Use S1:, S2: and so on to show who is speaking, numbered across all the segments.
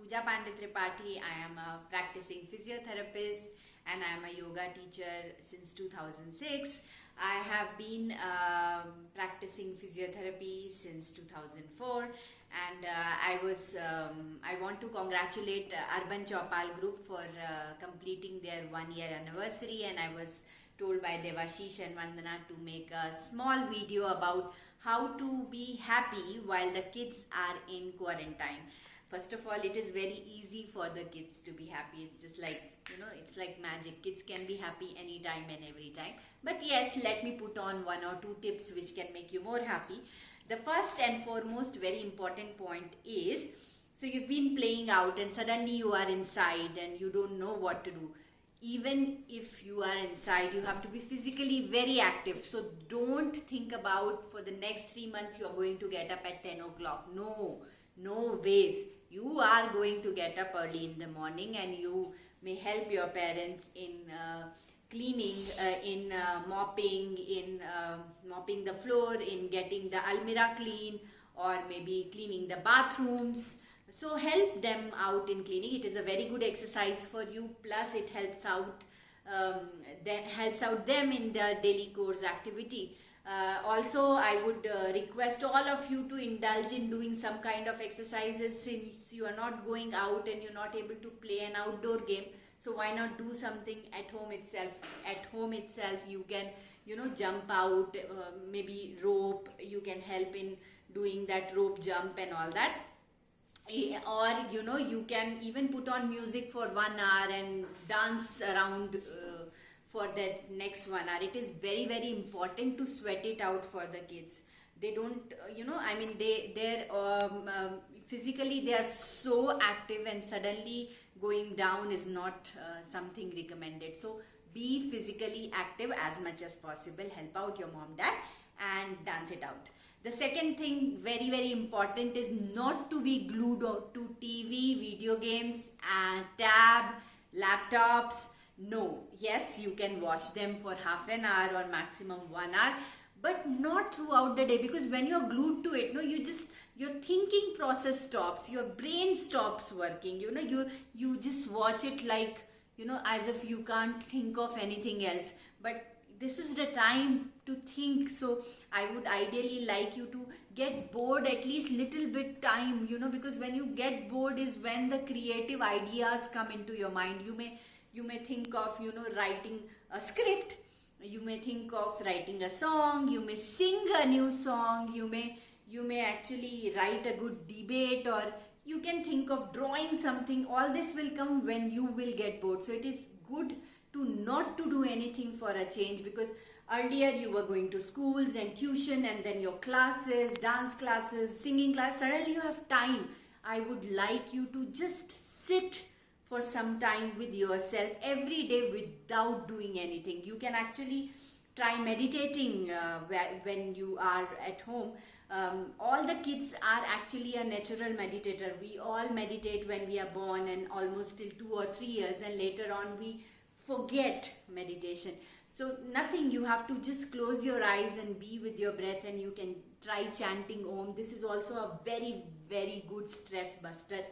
S1: Pooja Tripathi. I am a practicing physiotherapist and I am a yoga teacher since 2006. I have been practicing physiotherapy since 2004, and I want to congratulate Urban Chaupaal group for completing their 1 year anniversary, and I was told by Devashish and Vandana to make a small video about how to be happy while the kids are in quarantine. First of all, it is very easy for the kids to be happy. It's just like, it's like magic. Kids can be happy anytime and every time. But yes, let me put on 1 or 2 tips which can make you more happy. The first and foremost very important point is, so you've been playing out and suddenly you are inside and you don't know what to do. Even if you are inside, you have to be physically very active. So don't think about for the next 3 months you are going to get up at 10 o'clock. No ways. You are going to get up early in the morning, and you may help your parents in cleaning, in mopping the floor, in getting the almirah clean, or maybe cleaning the bathrooms. So help them out in cleaning. It is a very good exercise for you. Plus it helps out them in their daily course activity. Also, I would request all of you to indulge in doing some kind of exercises, since you are not going out and you're not able to play an outdoor game. So why not do something at home itself? At home itself, you can, jump out, maybe rope. You can help in doing that rope jump and all that. Or, you can even put on music for 1 hour and dance around for that next 1 hour. It is very, very important to sweat it out for the kids. They don't, they're physically they are so active, and suddenly going down is not something recommended. So be physically active as much as possible. Help out your mom, dad, and dance it out. The second thing, very, very important, is not to be glued to TV, video games, and tab, laptops. No, yes, you can watch them for half an hour or maximum 1 hour, but not throughout the day, because when you're glued to it, your thinking process stops, your brain stops working. You just watch it like, as if you can't think of anything else. But this is the time to think. So I would ideally like you to get bored at least little bit time, because when you get bored is when the creative ideas come into your mind. You may think of, writing a script. You may think of writing a song. You may sing a new song. You may actually write a good debate, or you can think of drawing something. All this will come when you will get bored. So it is good to not to do anything for a change, because earlier you were going to schools and tuition and then your classes, dance classes, singing class. Suddenly you have time. I would like you to just sit for some time with yourself every day without doing anything. You can actually try meditating when you are at home. All the kids are actually a natural meditator. We all meditate when we are born, and almost till 2 or 3 years, and later on we forget meditation. So nothing, you have to just close your eyes and be with your breath, and you can try chanting Om. This is also a very, very good stress buster.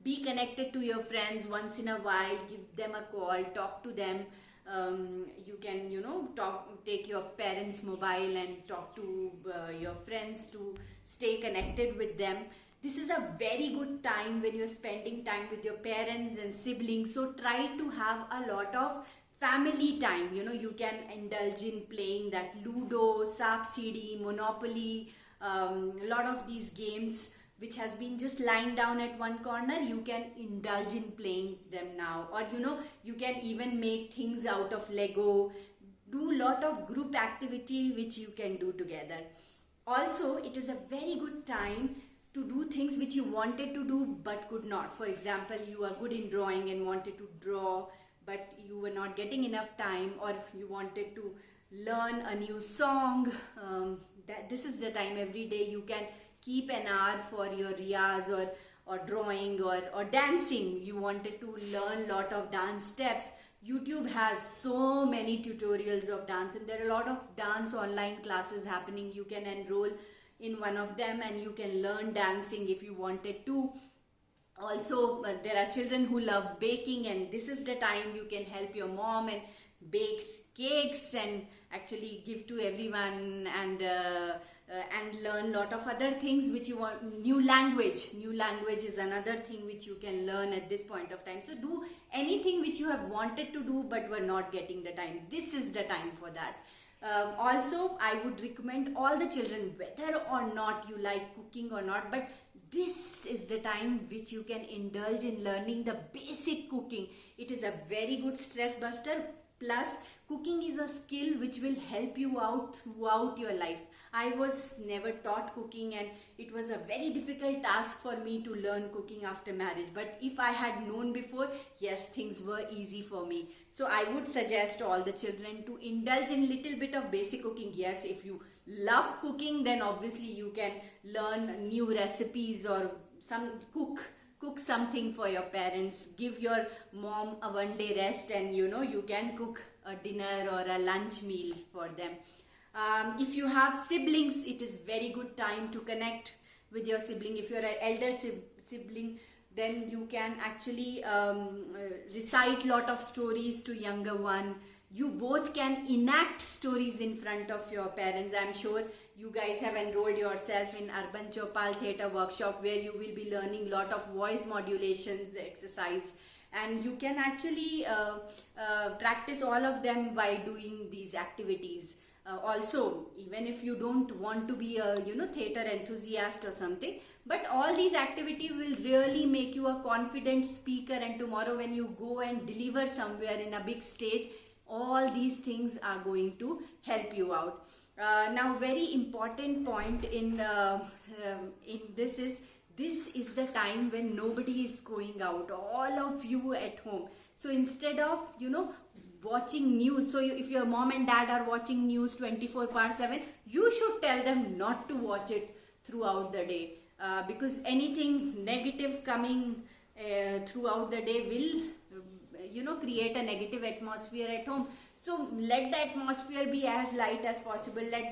S1: Be connected to your friends once in a while. Give them a call, talk to them. You can, take your parents' mobile and talk to your friends to stay connected with them. This is a very good time when you're spending time with your parents and siblings. So try to have a lot of family time. You can indulge in playing that Ludo, Sap Sidi, Monopoly, a lot of these games which has been just lying down at one corner. You can indulge in playing them now. Or you can even make things out of Lego. Do a lot of group activity which you can do together. Also, it is a very good time to do things which you wanted to do but could not. For example, you are good in drawing and wanted to draw, but you were not getting enough time, or if you wanted to learn a new song, this is the time. Every day you can keep an hour for your riyaz or drawing or dancing. You wanted to learn lot of dance steps. YouTube has so many tutorials of dance, and there are a lot of dance online classes happening. You can enroll in one of them and you can learn dancing if you wanted to. Also, there are children who love baking, and this is the time you can help your mom and bake cakes and actually give to everyone, and learn lot of other things which you want. New language is another thing which you can learn at this point of time. So do anything which you have wanted to do but were not getting the time. This is the time for that. Also, I would recommend all the children, whether or not you like cooking or not, but this is the time which you can indulge in learning the basic cooking. It is a very good stress buster. Plus, cooking is a skill which will help you out throughout your life. I was never taught cooking, and it was a very difficult task for me to learn cooking after marriage. But if I had known before, yes, things were easy for me. So I would suggest all the children to indulge in little bit of basic cooking. Yes, if you love cooking, then obviously you can learn new recipes or cook something for your parents. Give your mom a one day rest, and you can cook a dinner or a lunch meal for them. If you have siblings, it is very good time to connect with your sibling. If you're an elder sibling, then you can actually recite lot of stories to younger one. You both can enact stories in front of your parents. I'm sure you guys have enrolled yourself in Urban Chaupaal Theatre Workshop, where you will be learning lot of voice modulations exercise, and you can actually practice all of them by doing these activities. Also, even if you don't want to be a theatre enthusiast or something, but all these activities will really make you a confident speaker, and tomorrow when you go and deliver somewhere in a big stage, all these things are going to help you out. Now, very important point in this is the time when nobody is going out, all of you at home. So instead of watching news, so if your mom and dad are watching news 24/7, you should tell them not to watch it throughout the day, because anything negative coming throughout the day will create a negative atmosphere at home. So let the atmosphere be as light as possible. Let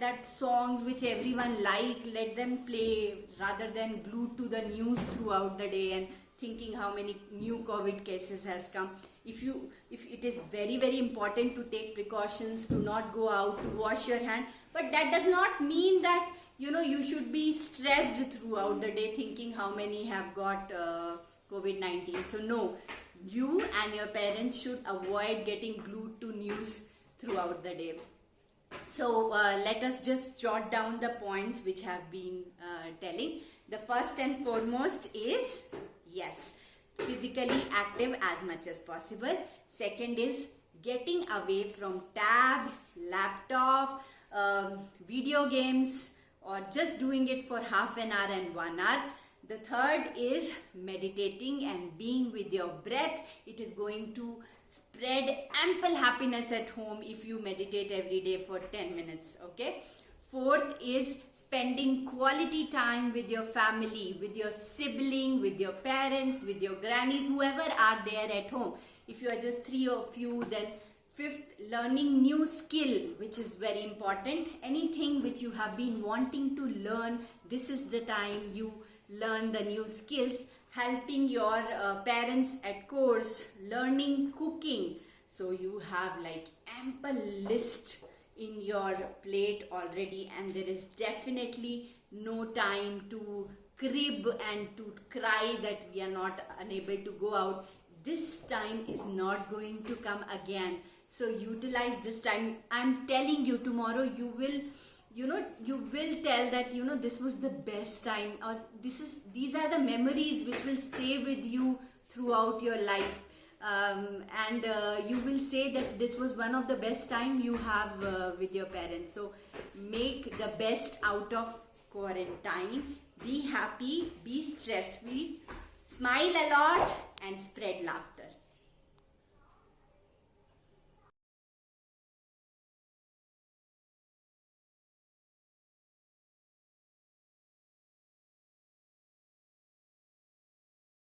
S1: that songs which everyone let them play, rather than glued to the news throughout the day and thinking how many new COVID cases has come. If it is very, very important to take precautions, to not go out, to wash your hand, but that does not mean that you should be stressed throughout the day thinking how many have got COVID-19. So no, you and your parents should avoid getting glued to news throughout the day. So let us just jot down the points which have been telling. The first and foremost is, yes, physically active as much as possible. Second is getting away from tab, laptop, video games, or just doing it for half an hour and 1 hour. The third is meditating and being with your breath. It is going to spread ample happiness at home if you meditate every day for 10 minutes. Okay. Fourth is spending quality time with your family, with your sibling, with your parents, with your grannies, whoever are there at home. If you are just 3 of you, then fifth, learning new skill, which is very important. Anything which you have been wanting to learn, this is the time you learn the new skills. Helping your parents at course, learning cooking. So you have like ample list in your plate already, and there is definitely no time to crib and to cry that we are not unable to go out. This time is not going to come again. So utilize this time. I'm telling you, tomorrow you will tell that this was the best time, or these are the memories which will stay with you throughout your life, and you will say that this was one of the best time you have with your parents. So make the best out of quarantine. Be happy, be stress free, smile a lot, and spread laughter.